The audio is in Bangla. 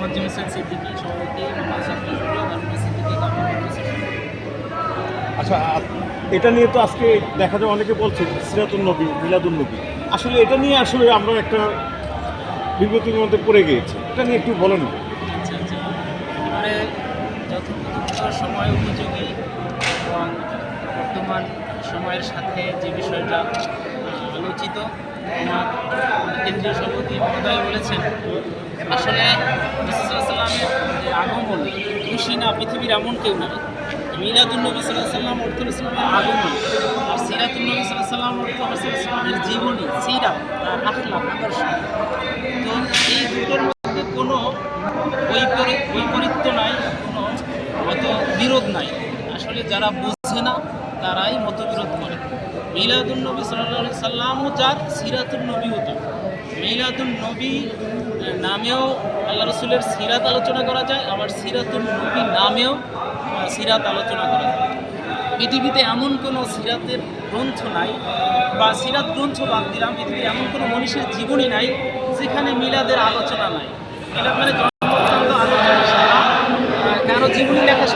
মোহাম্মদ জুম হোসেন সিদ্দিকী, সভাপতি মোহাম্মদ সাফিউল দারুল সিদ্দিকী আচ্ছা, এটা নিয়ে তো আজকে দেখা যায় অনেকে বলছে সিরাতুন নবী, মিলাদুন নবী। আসলে এটা নিয়ে আসলে আমরা একটা বিব্রতির মধ্যে পড়ে গিয়েছি, এটা নিয়ে একটু বলেন না। আচ্ছা আচ্ছা, এবারে যথোপযুক্ত সময় উপযোগী এবং বর্তমান সময়ের সাথে যে বিষয়টা আলোচিত, আমার কেন্দ্রীয় সভাপতি মহোদয় বলেছেন, আসলে রাসূলুল্লাহ সাল্লামের যে আগমন, খুশি না পৃথিবীর এমন কেউ নাই। মিলাদুন নবী সাল্লাল্লাহু আলাইহি ওয়াসাল্লাম অর্থ ইসলামের আগমন, আর সিরাতুন নবী সাল্লাল্লাহু আলাইহি ওয়াসাল্লাম অর্থ ইসলামের জীবনী, সিরাত, তার আখলাক, আদর্শ। তো এই দুটোর মধ্যে কোনো বৈপরীত্য নাই, কোনো বিরোধ নাই। আসলে যারা বোঝে না তারাই মতবিরোধ করে। মিলাদুন নবী সাল্লাল্লাহু আলাইহি সাল্লামও যার, সিরাতুন নবীও তার। মিলাদুন নবী নামেও আল্লাহ রসুলের সিরাত আলোচনা করা যায়, আবার সিরাতুন নবী নামেও সিরাত আলোচনা করা যায়। পৃথিবীতে এমন কোনো সিরাতের গ্রন্থ নাই, বা সিরাত গ্রন্থ বাদ দিলাম, পৃথিবীর এমন কোনো মনীষীর জীবনী নাই যেখানে মিলাদের আলোচনা নাই। মিলাদ মানে জন্মবৃত্তান্ত আলোচনা, কারো জীবনী লেখা